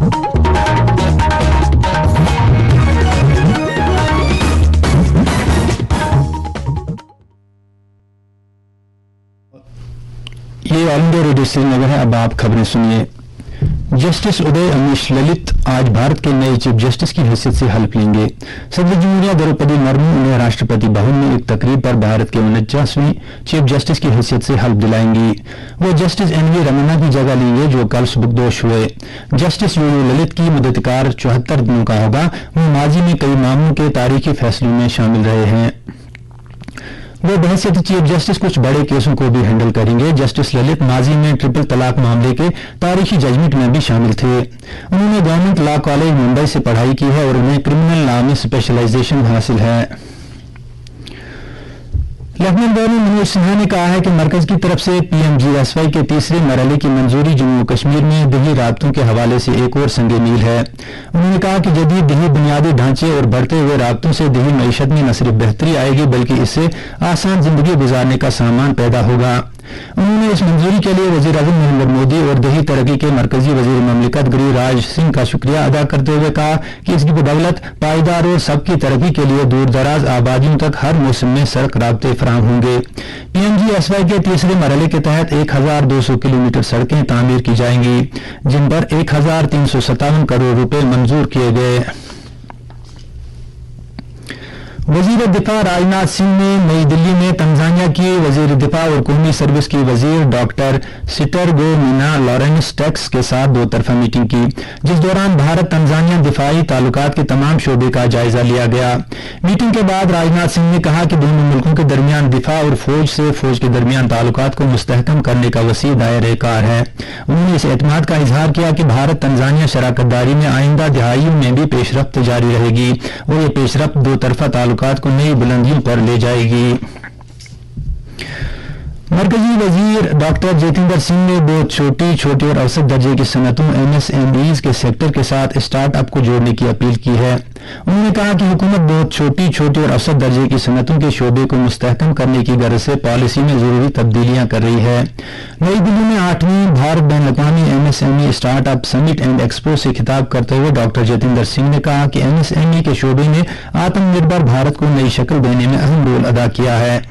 ये all India radio Srinagar है। अब आप खबरें सुनिए। जस्टिस उदय अमीश ललित आज भारत के नए चीफ जस्टिस की हैसियत से हल्फ लेंगे। सदर जमहूरिया द्रौपदी मुर्मू उन्हें राष्ट्रपति भवन में एक तकरीब पर भारत के 49वें चीफ जस्टिस की हैसियत से हल्फ दिलाएंगी। वो जस्टिस एनवी रमन्ना की जगह लेंगे जो कल सुबकदोश हुए। जस्टिस यूयू ललित की मुद्दतकार 74 दिनों का होगा। वो माजी में कई मामलों के तारीखी फैसलों में शामिल रहे हैं। वो बहैसियत चीफ जस्टिस कुछ बड़े केसों को भी हैंडल करेंगे। जस्टिस ललित माजी में ट्रिपल तलाक मामले के तारीखी जजमेंट में भी शामिल थे। उन्होंने गवर्नमेंट लॉ कॉलेज मुंबई से पढ़ाई की है और उन्हें क्रिमिनल लॉ में स्पेशलाइजेशन हासिल है। लेफ्टिनेंट गवर्नर मनोज सिन्हा ने कहा है कि मरकज की तरफ से पीएमजीएसवाई के तीसरे मरहले की मंजूरी जम्मू कश्मीर में दिही राब्तों के हवाले से एक और संगे मील है। उन्होंने कहा कि जदीद दिही बुनियादी ढांचे और बढ़ते हुए राब्तों से दिही मईशत में न सिर्फ बेहतरी आएगी बल्कि इससे आसान जिंदगी गुजारने का सामान पैदा होगा। उन्होंने इस मंजूरी के लिए वजीर आजम नरेंद्र मोदी और दिही तरक्की के मरकजी वजीर ममलिकत गिरिराज सिंह का शुक्रिया अदा करते हुए कहा कि इसकी बदौलत पायदार और सबकी तरक्की के लिए दूर दराज आबादियों तक हर मौसम में सड़क राब्ते फराहम होंगे। पीएमजीएसवाई के तीसरे मरहले के तहत 1200 किलोमीटर सड़कें तामीर की जाएंगी जिन पर 1357 करोड़ रुपए मंजूर किए गए। वजीर दिफा राजनाथ सिंह ने नई दिल्ली में तंजानिया की वजीर दिफा और कौमी सर्विस की वजीर डॉक्टर सिटरगोमिना लॉरेंस टेक्स के साथ दो तरफा मीटिंग की जिस दौरान भारत तंजानिया दिफाई ताल्लुकात के तमाम शोबे का जायजा लिया गया। मीटिंग के बाद राजनाथ सिंह ने कहा कि दोनों मुल्कों के दरमियान दिफा और फौज से फौज के दरमियान ताल्लुकात को मुस्तहकम करने का वसी दायरे कार है। उन्होंने इस एतमाद का इजहार किया कि भारत तंजानिया शराकत दारी में आइंदा दिहाइयों में भी पेशरफ्त जारी रहेगी और ये पेशरफ्त दो तरफा ताल्लुकात को नई बुलंदियों पर ले जाएगी। मरकजी वजीर डॉक्टर जितेंद्र सिंह ने बहुत छोटी और औसत दर्जे की सनतों एमएसएमईज के सेक्टर के साथ स्टार्टअप को जोड़ने की अपील की है। उन्होंने कहा कि हुकूमत बहुत छोटी और औसत दर्जे की सनतों के शोबे को मुस्तहकम करने की गर्ज से पॉलिसी में जरूरी तब्दीलियां कर रही है। नई दिल्ली में 8वीं भारत बैनुल-अक़वामी MSME startup summit and expo से खिताब करते हुए डॉक्टर जितेंद्र सिंह ने कहा कि एमएसएमई के शोबे ने आत्मनिर्भर भारत को नई शक्ल देने में अहम रोल अदा किया है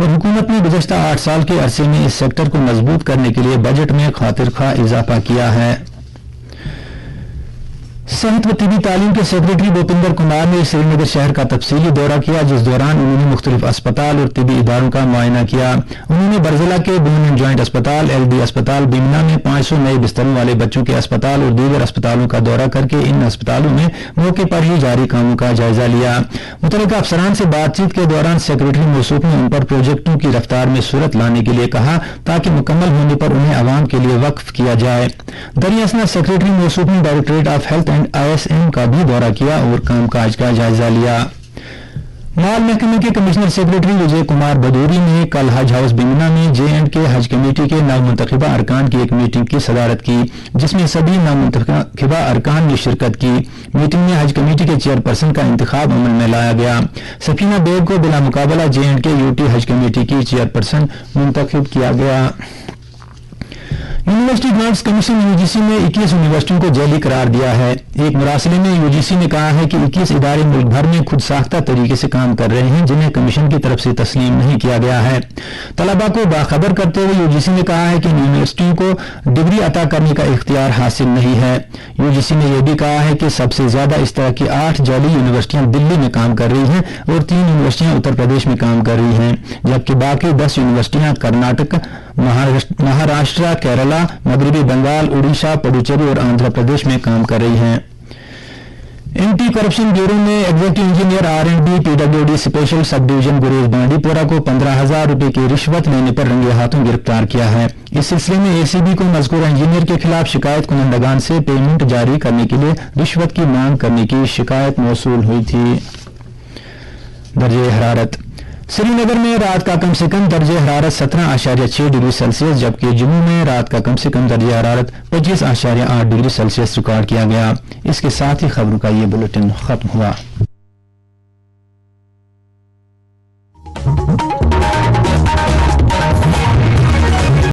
और हुकूमत ने गुज़श्ता 8 साल के अरसे में इस सेक्टर को मजबूत करने के लिए बजट में खातिरख्वाह इजाफा किया है। सेहत व तिबी तालीम के सेक्रेटरी भूपिंदर कुमार ने श्रीनगर शहर का तफसीली दौरा किया जिस दौरान उन्होंने मुख्तलिफ अस्पताल और तिबी इदारों का मुआयना किया। उन्होंने बरजिला के बोन एंड जॉइंट अस्पताल, एलडी अस्पताल बीमना में 500 नए बिस्तरों वाले बच्चों के अस्पताल और दीगर अस्पतालों का दौरा करके इन अस्पतालों में मौके पर ही जारी कामों का जायजा लिया। मुतल्लिका अफसरान से बातचीत के दौरान सेक्रेटरी मौसूफ ने उन पर प्रोजेक्टों की रफ्तार में सूरत लाने के लिए कहा ताकि मुकम्मल होने पर उन्हें अवाम के लिए वक्फ किया जाए। दरियासना सेक्रेटरी मौसूफ ने directorate of health and ISM का भी दौरा किया और कामकाज का जायजा लिया। माल महकमे के कमिश्नर सेक्रेटरी विजय कुमार भदौरी ने कल हज हाउस बिमना में जे&के हज कमेटी के नवमुंतखबा अरकान की एक मीटिंग की सदारत की जिसमें सभी नवमुंतखबा अरकान ने शिरकत की। मीटिंग में हज कमेटी के चेयरपर्सन का इंतखाब अमल में लाया गया। सफीना बेग को बिला मुकाबला जे&के यूटी हज कमेटी की चेयरपर्सन मुंतखब किया गया। यूनिवर्सिटी ग्रांट्स कमीशन यूजीसी ने 21 यूनिवर्सिटियों को जैली करार दिया है। एक मुरासले में यूजीसी ने कहा है कि 21 इदारे मुल्क भर में खुद साख्ता तरीके से काम कर रहे हैं जिन्हें कमीशन की तरफ से तस्लीम नहीं किया गया है। तलबा को बाखबर करते हुए यूजीसी ने कहा है कि यूनिवर्सिटियों को डिग्री अता करने का इख्तियार हासिल नहीं है। यूजीसी ने यह भी कहा है कि सबसे ज्यादा इस तरह की 8 जैली यूनिवर्सिटियां दिल्ली में काम कर रही हैं और 3 यूनिवर्सिटियां उत्तर प्रदेश में काम कर रही हैं जबकि बाकी 10 यूनिवर्सिटियां कर्नाटक, महाराष्ट्र, केरला, मगरबी बंगाल, उड़ीसा, पुडुचेरी और आंध्र प्रदेश में काम कर रही हैं। एंटी करप्शन ब्यूरो ने executive engineer R&D PWD special sub division गुरेज बांडीपोरा को 15,000 रुपए की रिश्वत लेने पर रंगे हाथों गिरफ्तार किया है। इस सिलसिले में एसीबी को मज़कूरा इंजीनियर के खिलाफ शिकायत कुनंदगान से पेमेंट जारी करने के लिए रिश्वत की मांग करने की शिकायत मौसूल हुई थी। दर्जे हरारत श्रीनगर में रात का कम से कम दर्जे हरारत 17.6 डिग्री सेल्सियस जबकि जम्मू में रात का कम से कम दर्जे हरारत 25.8 डिग्री सेल्सियस रिकॉर्ड किया गया। इसके साथ ही खबरों का ये बुलेटिन खत्म हुआ।